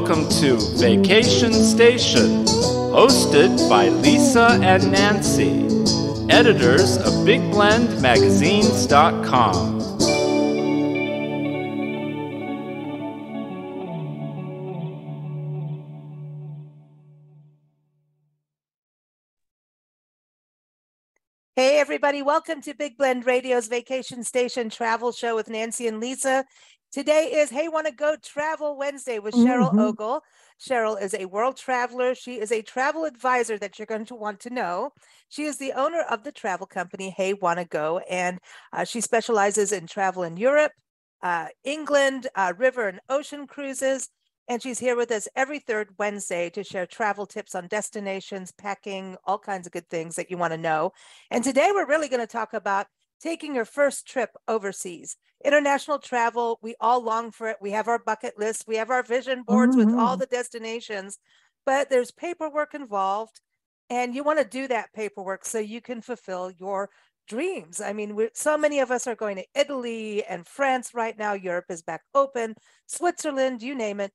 Welcome to Vacation Station, hosted by Lisa and Nancy, editors of BigBlendMagazines.com. Hey everybody, welcome to Big Blend Radio's Vacation Station Travel Show with Nancy and Lisa. Today is Hey Wanna Go Travel Wednesday with Cheryl Ogle. Cheryl is a world traveler. She is a travel advisor that you're going to want to know. She is the owner of the travel company Hey Wanna Go, and she specializes in travel in Europe, England, river and ocean cruises. And she's here with us every third Wednesday to share travel tips on destinations, packing, all kinds of good things that you want to know. And today we're really going to talk about taking your first trip overseas. International travel, we all long for it. We have our bucket list. We have our vision boards with all the destinations, but there's paperwork involved. And you want to do that paperwork so you can fulfill your dreams. I mean, so many of us are going to Italy and France right now. Europe is back open. Switzerland, you name it.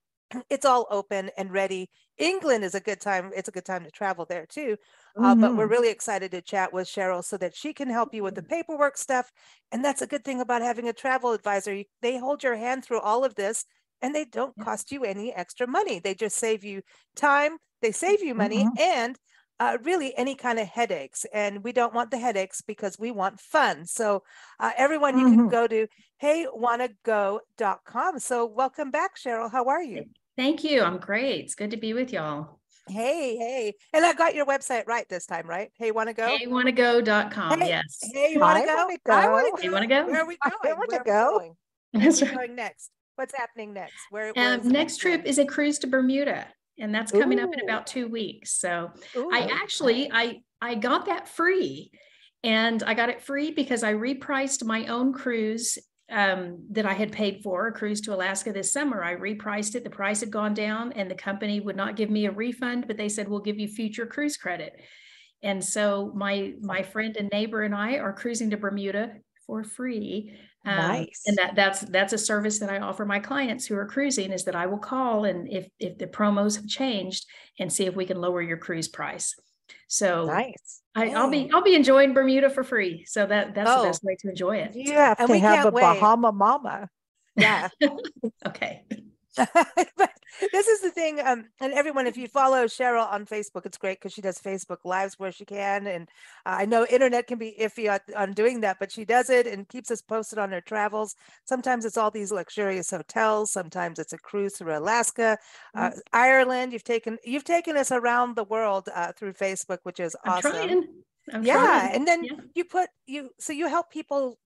It's all open and ready. England is a good time. It's a good time to travel there too. But we're really excited to chat with Cheryl so that she can help you with the paperwork stuff. And that's a good thing about having a travel advisor. They hold your hand through all of this and they don't cost you any extra money. They just save you time. They save you money and really any kind of headaches. And we don't want the headaches because we want fun. So everyone, you can go to heywannago.com. So welcome back, Cheryl. How are you? Thank you. I'm great. It's good to be with y'all. Hey. And I got your website right this time, right? Hey, wanna go? Heywannago.com. Yes. Hey, you wanna go? I want to go. You want to go? Where are we going? I want to Where go. are we going? Where's going next? What's happening next? Where is the next trip is a cruise to Bermuda, and that's coming up in about 2 weeks. So I got that free, and I got it free because I repriced my own cruise that I had paid for, a cruise to Alaska this summer. I repriced it. The price had gone down and the company would not give me a refund, but they said, we'll give you future cruise credit. And so my friend and neighbor and I are cruising to Bermuda for free. Nice. And that's a service that I offer my clients who are cruising, is that I will call and if the promos have changed and see if we can lower your cruise price. So nice. I'll be enjoying Bermuda for free. So that's the best way to enjoy it. You have to have a Bahama mama. Yeah. Okay. But this is the thing, and everyone, if you follow Cheryl on Facebook, it's great because she does Facebook Lives where she can, and I know internet can be iffy on doing that, but she does it and keeps us posted on her travels. Sometimes it's all these luxurious hotels, sometimes it's a cruise through Alaska, Ireland. You've taken us around the world through Facebook, which is awesome. I'm trying. And then you help people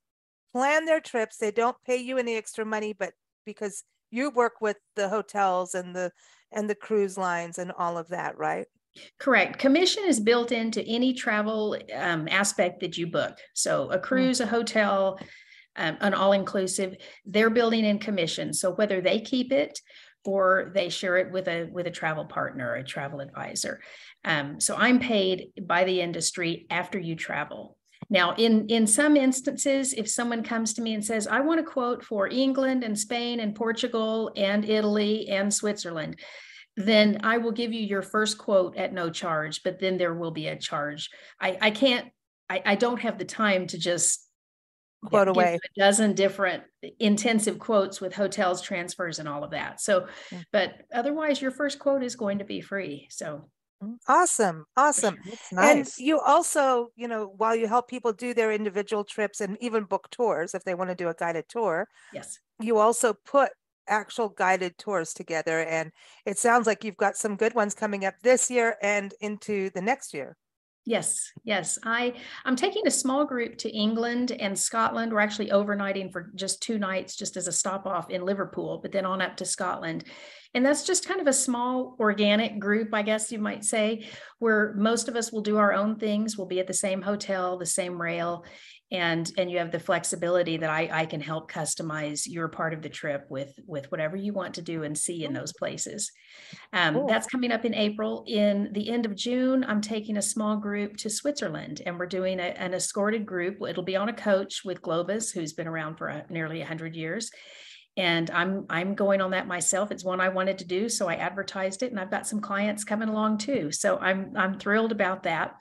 plan their trips. They don't pay you any extra money, but because you work with the hotels and the cruise lines and all of that, right? Correct. Commission is built into any travel aspect that you book. So a cruise, a hotel, an all-inclusive, they're building in commission. So whether they keep it or they share it with a travel partner, a travel advisor. So I'm paid by the industry after you travel. Now, in some instances, if someone comes to me and says, I want a quote for England and Spain and Portugal and Italy and Switzerland, then I will give you your first quote at no charge, but then there will be a charge. I don't have the time to just quote away a dozen different intensive quotes with hotels, transfers, and all of that. So, but otherwise your first quote is going to be free. So awesome. That's nice. And you also, while you help people do their individual trips and even book tours, if they want to do a guided tour, yes, you also put actual guided tours together. And it sounds like you've got some good ones coming up this year and into the next year. Yes. I'm taking a small group to England and Scotland. We're actually overnighting for just 2 nights, just as a stop off in Liverpool, but then on up to Scotland. And that's just kind of a small organic group, I guess you might say, where most of us will do our own things. We'll be at the same hotel, the same rail, and you have the flexibility that I can help customize your part of the trip with whatever you want to do and see in those places. That's coming up in April. In the end of June, I'm taking a small group to Switzerland, and we're doing an escorted group. It'll be on a coach with Globus, who's been around for nearly 100 years. And I'm going on that myself. It's one I wanted to do, so I advertised it, and I've got some clients coming along too. So I'm thrilled about that.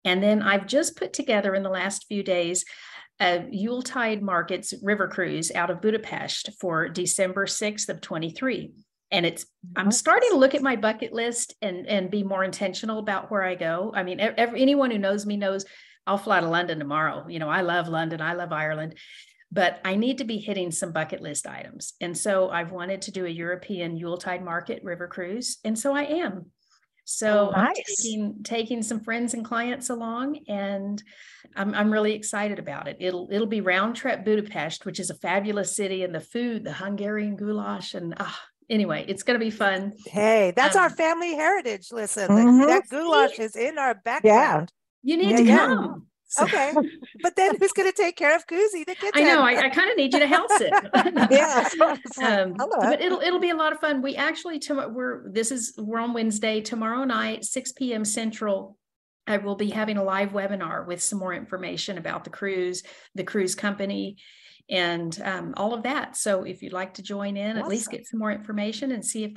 And then I've just put together in the last few days a Yuletide Markets River Cruise out of Budapest for December 6th of 23. And I'm starting to look at my bucket list and be more intentional about where I go. I mean, anyone who knows me knows I'll fly to London tomorrow. You know, I love London. I love Ireland. But I need to be hitting some bucket list items. And so I've wanted to do a European Yuletide Market River Cruise. And so I am. So nice. I'm taking some friends and clients along, and I'm really excited about it. It'll be round trip Budapest, which is a fabulous city, and the food, the Hungarian goulash, and anyway, it's going to be fun. Hey, that's our family heritage. Listen, that goulash is in our background. You need to come. Okay, but then who's going to take care of Koozie, the kitten? I know. I kind of need you to house it. But it'll be a lot of fun. We actually we're on Wednesday. Tomorrow night, 6 p.m. Central, I will be having a live webinar with some more information about the cruise company, and all of that. So if you'd like to join in, at least get some more information and see if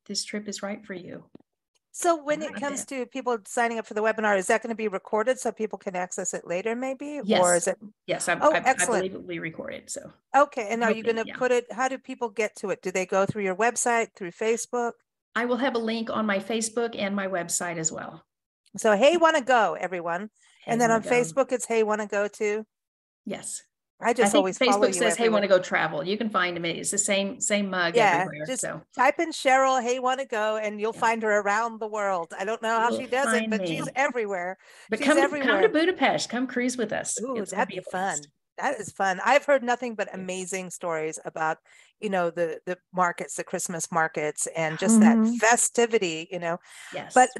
this trip is right for you. So when it comes to people signing up for the webinar, is that going to be recorded so people can access it later maybe? Yes. Or is it? Yes. Excellent. I believe it will be recorded. So. Okay. And are you going to put it, how do people get to it? Do they go through your website, through Facebook? I will have a link on my Facebook and my website as well. So, Hey Wanna Go, everyone. And then on Facebook, it's Hey Wanna Go too? Yes. I always follow you. Facebook says, Hey, Wanna Go Travel. You can find me. It's the same mug everywhere. Just type in Cheryl, Hey Wanna Go, and you'll find her around the world. I don't know how she does it, but she's everywhere. But come to Budapest. Come cruise with us. Ooh, that'd be fun. That is fun. I've heard nothing but amazing stories about, the markets, the Christmas markets, and just that festivity, Yes. But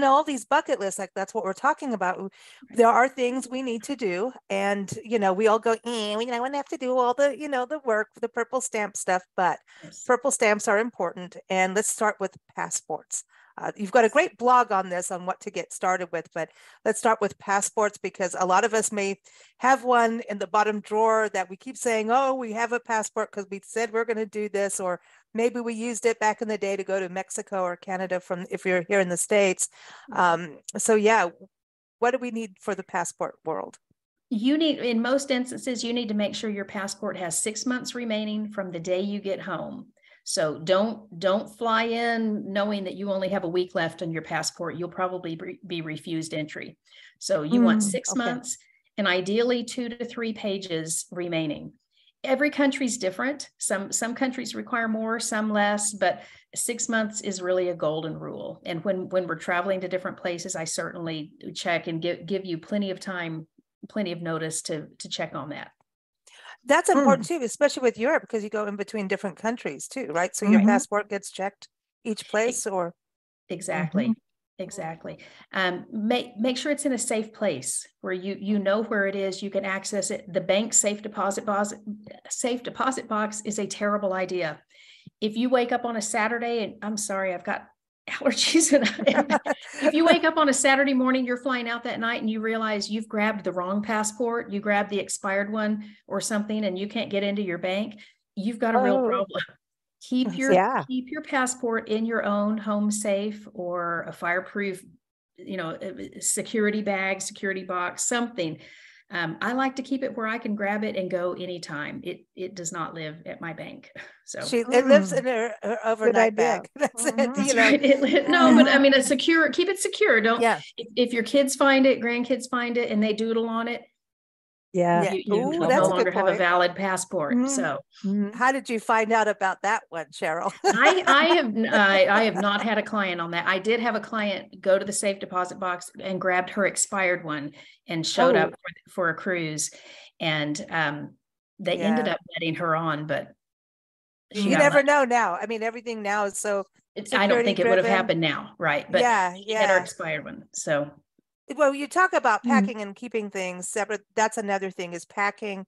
all these bucket lists, like that's what we're talking about. There are things we need to do. And, we all go, I wouldn't have to do all the, the work, the purple stamp stuff, but purple stamps are important. And let's start with passports. You've got a great blog on this, on what to get started with, but let's start with passports, because a lot of us may have one in the bottom drawer that we keep saying, oh, we have a passport because we said we're going to do this, or maybe we used it back in the day to go to Mexico or Canada if you're here in the States. What do we need for the passport world? In most instances, you need to make sure your passport has 6 months remaining from the day you get home. So don't fly in knowing that you only have a week left on your passport. You'll probably be refused entry. So you want 6 months, and ideally 2 to 3 pages remaining. Every country's different. Some countries require more, some less, but 6 months is really a golden rule. And when we're traveling to different places, I certainly check and give you plenty of time, plenty of notice to check on that. That's important too, especially with Europe, because you go in between different countries too, right? So your passport gets checked each place, or exactly. Make sure it's in a safe place where you know where it is. You can access it. The bank's safe deposit box is a terrible idea. If you wake up on a Saturday, and I'm sorry, I've got allergies, and if you wake up on a Saturday morning, you're flying out that night, and you realize you've grabbed the wrong passport, you grabbed the expired one or something, and you can't get into your bank, you've got a real problem. Keep your passport in your own home safe, or a fireproof, security bag, security box, something. I like to keep it where I can grab it and go anytime. It does not live at my bank. So it lives in her overnight bag. That's it. That's right. No, but I mean, keep it secure. If your kids find it, grandkids find it, and they doodle on it, you no longer have a valid passport. So how did you find out about that one, Cheryl? I have not had a client on that. I did have a client go to the safe deposit box and grabbed her expired one and showed up for a cruise, and they ended up letting her on, but you never know now. I mean, everything now is so I don't think it would have happened now, right? But she had her expired one. So well, you talk about packing and keeping things separate. That's another thing, is packing.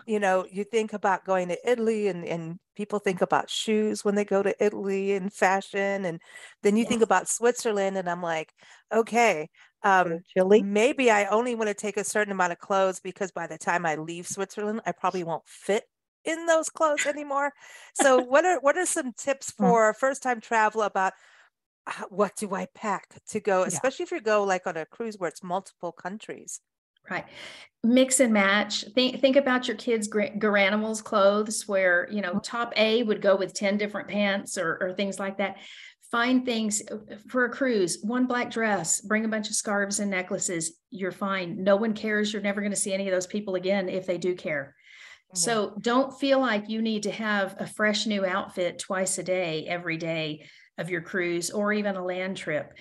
You think about going to Italy, and people think about shoes when they go to Italy and fashion. And then you think about Switzerland, and I'm like, okay, maybe I only want to take a certain amount of clothes, because by the time I leave Switzerland, I probably won't fit in those clothes anymore. So what are some tips for first time travel about what do I pack to go, especially if you go like on a cruise where it's multiple countries? Right. Mix and match. Think about your kids' Garanimals clothes where, top A would go with 10 different pants or things like that. Find things for a cruise, one black dress, bring a bunch of scarves and necklaces. You're fine. No one cares. You're never going to see any of those people again if they do care. So don't feel like you need to have a fresh new outfit twice a day, every day of your cruise or even a land trip.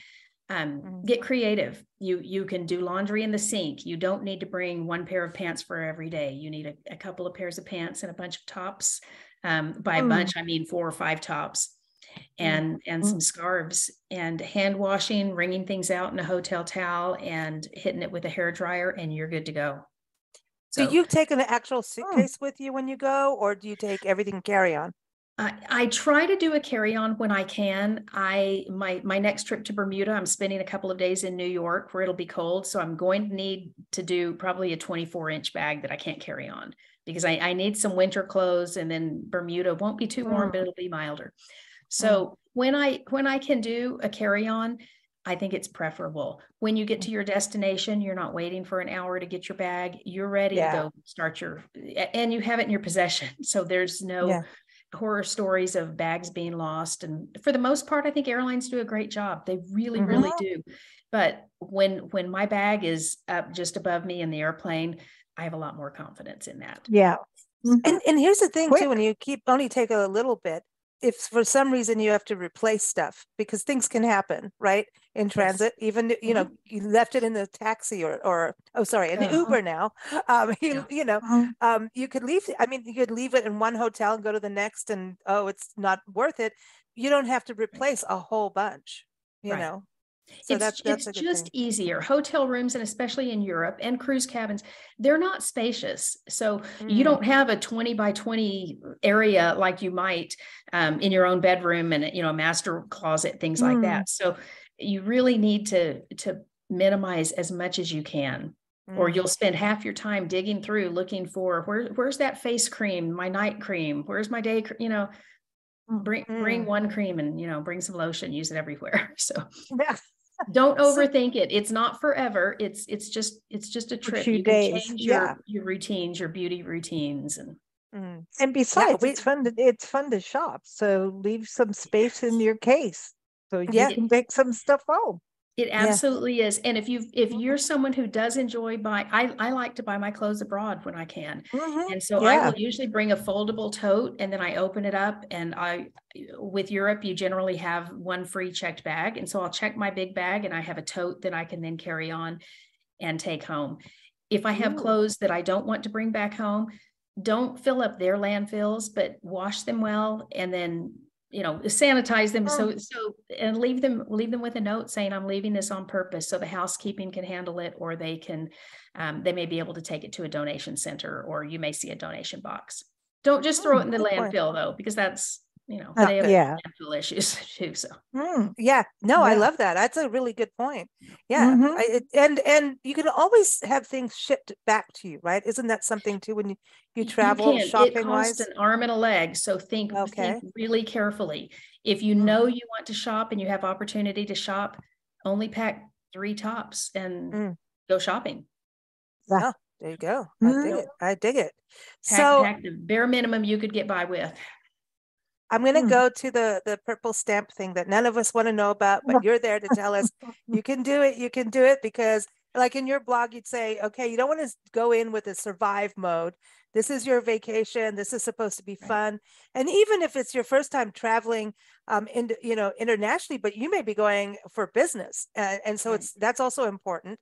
Get creative. You can do laundry in the sink. You don't need to bring one pair of pants for every day. You need a couple of pairs of pants and a bunch of tops. By a bunch, I mean 4 or 5 tops and some scarves, and hand washing, wringing things out in a hotel towel and hitting it with a hair dryer, and you're good to go. So, do you take an actual suitcase with you when you go, or do you take everything carry on? I try to do a carry-on when I can. My next trip to Bermuda, I'm spending a couple of days in New York where it'll be cold. So I'm going to need to do probably a 24-inch bag that I can't carry on because I need some winter clothes, and then Bermuda won't be too warm, but it'll be milder. So when I can do a carry-on, I think it's preferable. When you get to your destination, you're not waiting for an hour to get your bag. You're ready to go start and you have it in your possession. So there's no horror stories of bags being lost. And for the most part, I think airlines do a great job. They really, really do. But when my bag is up just above me in the airplane, I have a lot more confidence in that. Yeah. And here's the thing too, when you only take a little bit, if for some reason you have to replace stuff, because things can happen, right? In transit, even, you left it in the taxi or in the Uber now, you could leave, you could leave it in one hotel and go to the next and, it's not worth it. You don't have to replace a whole bunch, you know? So it's just easier. Hotel rooms, and especially in Europe, and cruise cabins, they're not spacious. So you don't have a 20 by 20 area like you might in your own bedroom and, a master closet, things like that. So you really need to minimize as much as you can, or you'll spend half your time digging through looking for where's that face cream, my night cream, where's my day cream, bring one cream and, bring some lotion, use it everywhere. So don't overthink it. It's not forever. It's just a trip. You can change your routines, your beauty routines, and besides, it's fun to shop. So leave some space in your case so you can take some stuff home. It absolutely is. And if you're someone who does enjoy I like to buy my clothes abroad when I can. And so I will usually bring a foldable tote, and then I open it up, and with Europe, you generally have one free checked bag. And so I'll check my big bag, and I have a tote that I can then carry on and take home. If I have clothes that I don't want to bring back home, don't fill up their landfills, but wash them well, and then sanitize them. So and leave them with a note saying, I'm leaving this on purpose, so the housekeeping can handle it, or they can, they may be able to take it to a donation center, or you may see a donation box. Don't just throw it in the landfill though, because that's, they have landfill issues too. So I love that. That's a really good point. And you can always have things shipped back to you, right? Isn't that something too when you travel shopping wise? It costs an arm and a leg, so think really carefully. If you know you want to shop and you have opportunity to shop, only pack 3 tops and go shopping. There you go. I dig it. Pack the bare minimum you could get by with. I'm going to go to the purple stamp thing that none of us want to know about, but you're there to tell us you can do it, because like in your blog, you'd say, okay, you don't want to go in with a survive mode. This is your vacation. This is supposed to be fun. And even if it's your first time traveling internationally, but you may be going for business. And so that's also important.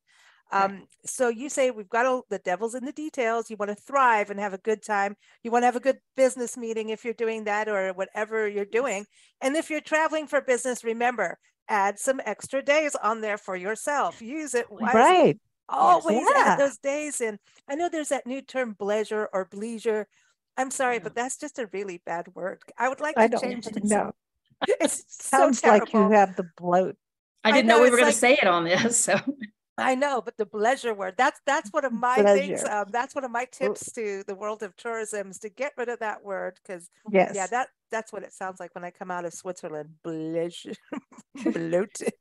So you say we've got the devil's in the details. You want to thrive and have a good time. You want to have a good business meeting if you're doing that, or whatever you're doing. And if you're traveling for business, remember, add some extra days on there for yourself. Use it wisely. Right. Always add those days in. I know there's that new term bleisure or bleisure. I'm sorry, but that's just a really bad word. I would like to change it. No. It sounds like you have the bloat. I didn't know we were going to say it on this. So I know, but the pleasure word, that's one of my things. That's one of my tips to the world of tourism is to get rid of that word, because yeah, that's what it sounds like when I come out of Switzerland. Pleasure. Bloated.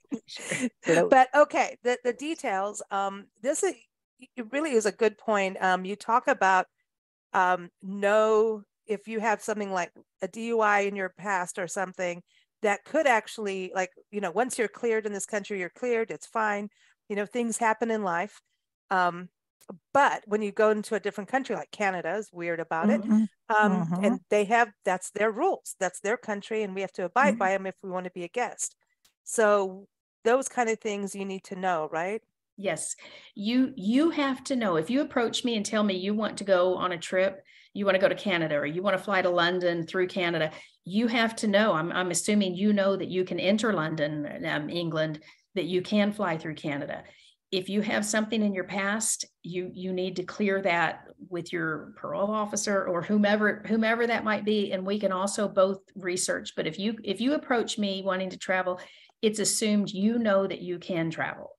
But okay, the details. This is, it really is a good point. You talk about know if you have something like a DUI in your past or something that could actually, like, you know, once you're cleared in this country, you're cleared, it's fine. You know, things happen in life. But when you go into a different country, like Canada is weird about it. And they have, that's their rules, that's their country, and we have to abide by them if we want to be a guest. So those kind of things you need to know, right? Yes, you have to know. If you approach me and tell me you want to go on a trip, you want to go to Canada, or you want to fly to London through Canada, you have to know. I'm assuming you know that you can enter London, England, that you can fly through Canada. If you have something in your past, you need to clear that with your parole officer or whomever that might be, and we can also both research. But if you approach me wanting to travel, it's assumed you know that you can travel.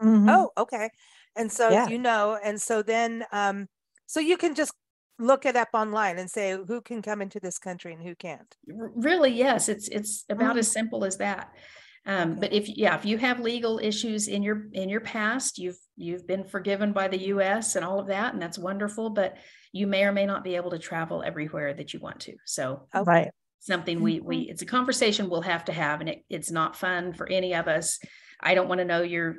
Oh, okay. And so you know, and so then so you can just look it up online and say who can come into this country and who can't. Really, yes, it's about as simple as that. But if you have legal issues in your past, you've been forgiven by the US and all of that, and that's wonderful, but you may or may not be able to travel everywhere that you want to. So something we it's a conversation we'll have to have, and it's not fun for any of us. I don't want to know your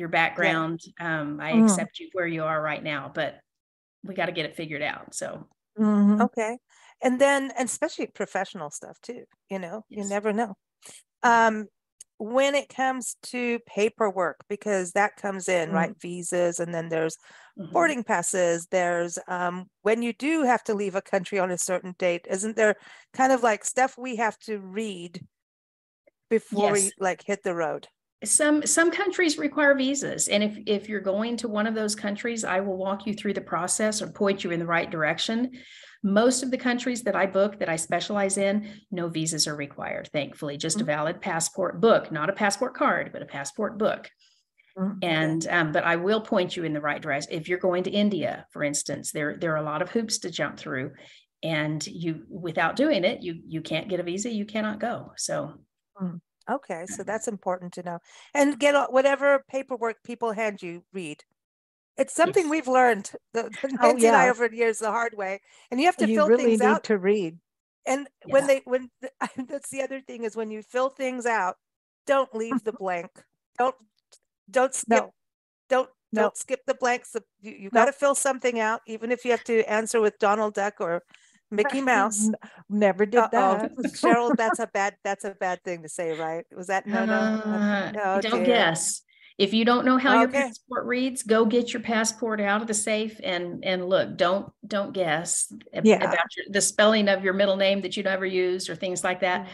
background. I accept you where you are right now, but we got to get it figured out. So okay. And then, and especially professional stuff too, you know, you never know. When it comes to paperwork, because that comes in, right? Visas, and then there's boarding passes. There's when you do have to leave a country on a certain date, isn't there kind of like stuff we have to read before we like hit the road? Some countries require visas, and if you're going to one of those countries, I will walk you through the process or point you in the right direction. Most of the countries that I book, that I specialize in, no visas are required, thankfully. Just a valid passport book, not a passport card, but a passport book. And but I will point you in the right direction. If you're going to India, for instance, there are a lot of hoops to jump through, and you, without doing it, you can't get a visa, you cannot go. So okay, so that's important to know. And get whatever paperwork people hand you, read. It's something we've learned, Nancy and I, over the years, the hard way. And you have to fill things out. You need to read. And that's the other thing, is when you fill things out, don't leave the blank. Don't skip. Don't skip the blanks. You got to fill something out, even if you have to answer with Donald Duck or Mickey Mouse. Never did that. Cheryl, that's a bad thing to say, right? Was that no? Don't guess. If you don't know how your passport reads, go get your passport out of the safe and look. Don't guess about the spelling of your middle name that you never used or things like that.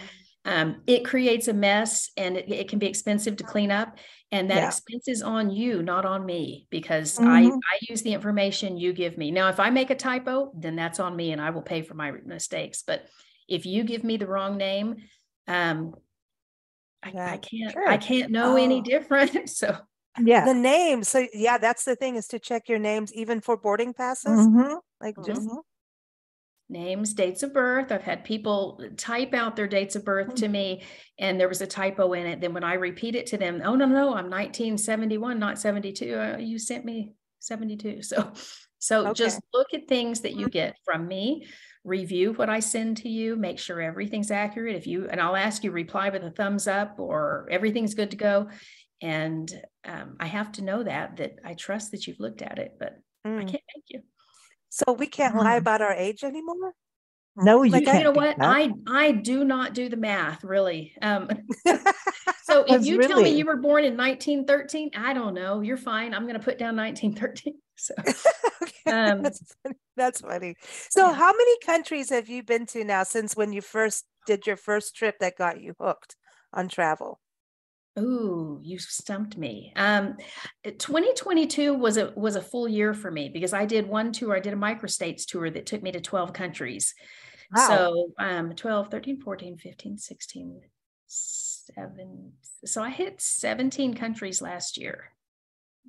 It creates a mess, and it can be expensive to clean up. And that expense is on you, not on me, because I use the information you give me. Now, if I make a typo, then that's on me and I will pay for my mistakes. But if you give me the wrong name, I can't know any different. So the name. So that's the thing, is to check your names even for boarding passes. Like just names, dates of birth. I've had people type out their dates of birth to me, and there was a typo in it. Then when I repeat it to them, oh no, I'm 1971, not 72. You sent me 72. So just look at things that you get from me. Review what I send to you, make sure everything's accurate. And I'll ask you, reply with a thumbs up or everything's good to go. And I have to know that I trust that you've looked at it, but I can't make you. So we can't lie about our age anymore? No, you can't. You know what? I do not do the math, really. So if you tell me you were born in 1913, I don't know. You're fine. I'm going to put down 1913. So that's funny. So how many countries have you been to now since when you first did your first trip that got you hooked on travel? Oh, you stumped me. 2022 was a full year for me, because I did one tour. I did a microstates tour that took me to 12 countries. Wow. So 12, 13, 14, 15, 16, 7. So I hit 17 countries last year.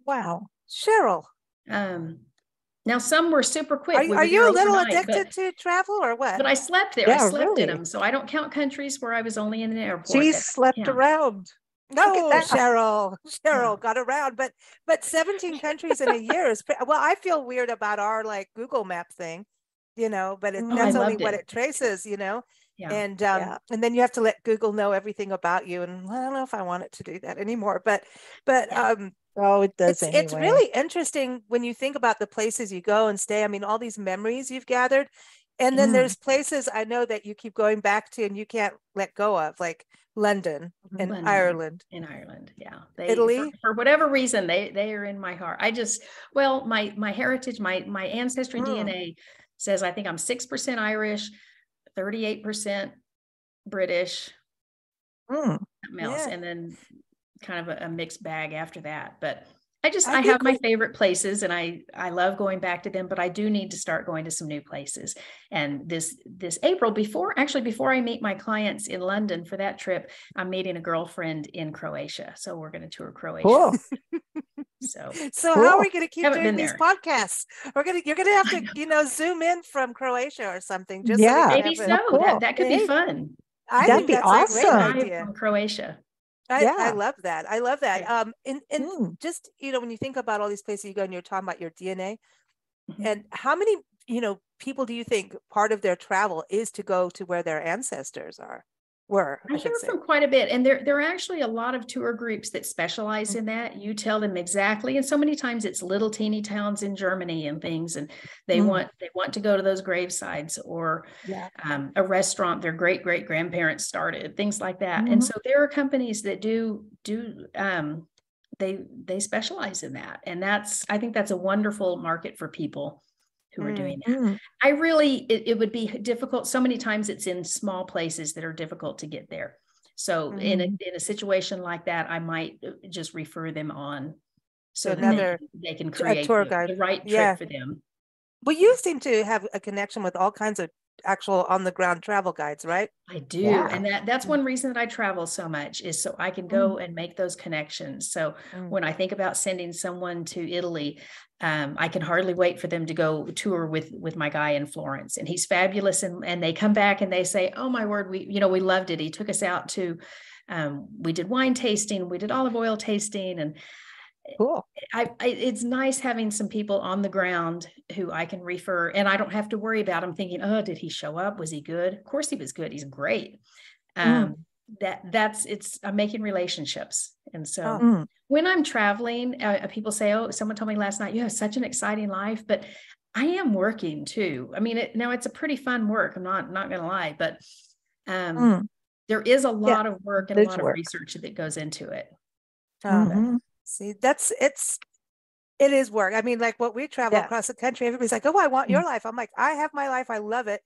Wow. Cheryl. Now some were super quick. Are you a little addicted to travel or what? But I slept there. I slept in them. So I don't count countries where I was only in an airport. She slept around. No, Cheryl got around, but 17 countries in a year is, well, I feel weird about our like Google map thing, but that's only what it traces, Yeah. And then you have to let Google know everything about you. And I don't know if I want it to do that anymore, but it does. It's really interesting when you think about the places you go and stay. I mean, all these memories you've gathered. And then there's places I know that you keep going back to and you can't let go of, like London and Ireland. In Ireland, yeah. Italy. For whatever reason, they are in my heart. My heritage, my ancestry DNA says I think I'm 6% Irish, 38% British, something else, and then kind of a mixed bag after that. But I have my favorite places and I love going back to them, but I do need to start going to some new places. And this April, before I meet my clients in London for that trip, I'm meeting a girlfriend in Croatia. So we're going to tour Croatia. Cool. So how are we going to keep doing these podcasts? You're going to have to, zoom in from Croatia or something. Just maybe so. Cool. That could be fun. That'd be awesome. A great idea. From Croatia. I love that. I love that. Just, when you think about all these places you go and you're talking about your DNA and how many, people do you think part of their travel is to go to where their ancestors were? I hear from quite a bit. And there are actually a lot of tour groups that specialize in that. You tell them exactly. And so many times it's little teeny towns in Germany and things. And they want to go to those gravesites or a restaurant their great grandparents started, things like that. And so there are companies that they specialize in that. And I think that's a wonderful market for people who are doing that. It would be difficult. So many times it's in small places that are difficult to get there. So in a situation like that, I might just refer them on so that they can create a tour guide, the right trip for them. Well, you seem to have a connection with all kinds of actual on the ground travel guides, right? I do. Yeah. And that's one reason that I travel so much is so I can go and make those connections. So when I think about sending someone to Italy, I can hardly wait for them to go tour with my guy in Florence, and he's fabulous. And they come back and they say, oh my word, we loved it. He took us out to, we did wine tasting, we did olive oil tasting, and cool. It's nice having some people on the ground who I can refer, and I don't have to worry about them thinking, oh, did he show up? Was he good? Of course he was good. He's great. I'm making relationships. And so when I'm traveling, people say, oh, someone told me last night, you have such an exciting life, but I am working too. I mean, it's a pretty fun work. I'm not going to lie, but there is a lot of work and a lot of research that goes into it. See, it is work. I mean, like what we travel across the country, everybody's like, oh, I want your life. I'm like, I have my life. I love it.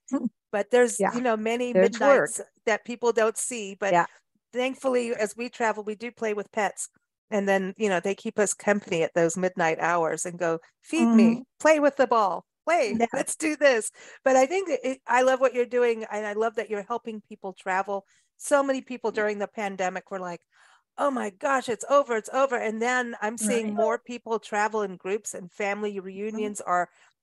But there's, many midnights that people don't see. But thankfully, as we travel, we do play with pets. And then, they keep us company at those midnight hours and go, feed me, play with the ball, let's do this. But I think I love what you're doing. And I love that you're helping people travel. So many people during the pandemic were like, oh my gosh, it's over. And then I'm seeing more people travel in groups, and family reunions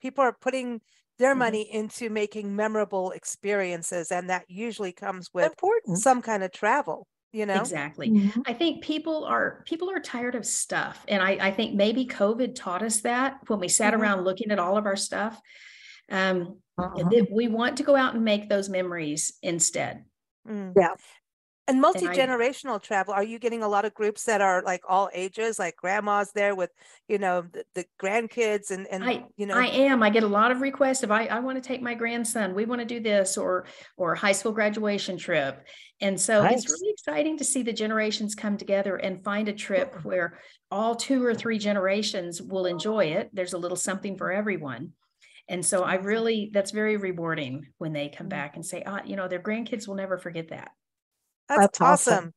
people are putting their money into making memorable experiences. And that usually comes with some kind of travel, Exactly. I think people are tired of stuff. And I think maybe COVID taught us that when we sat around looking at all of our stuff, we want to go out and make those memories instead. Yeah. And multi-generational travel, are you getting a lot of groups that are like all ages, like grandma's there with, the grandkids and I am. I get a lot of requests if I want to take my grandson, we want to do this or high school graduation trip. And so it's really exciting to see the generations come together and find a trip where all 2 or 3 generations will enjoy it. There's a little something for everyone. And so that's very rewarding when they come back and say, their grandkids will never forget that. That's awesome.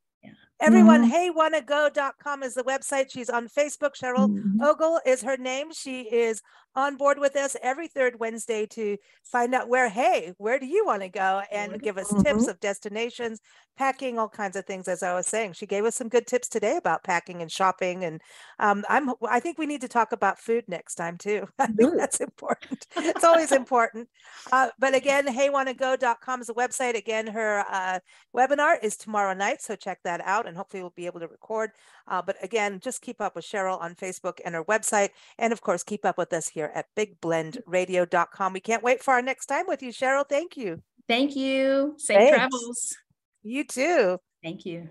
Everyone, heywannago.com is the website. She's on Facebook. Cheryl Ogle is her name. She is on board with us every third Wednesday to find out where do you want to go, and give us tips of destinations, packing, all kinds of things. As I was saying, she gave us some good tips today about packing and shopping. And I think we need to talk about food next time too. I think that's important. It's always important. But again, heywannago.com is the website. Again, her webinar is tomorrow night, so check that out, and hopefully we'll be able to record. But again, just keep up with Cheryl on Facebook and her website. And of course, keep up with us here at bigblendradio.com. We can't wait for our next time with you, Cheryl. Thank you. Thank you. Safe travels. You too. Thank you.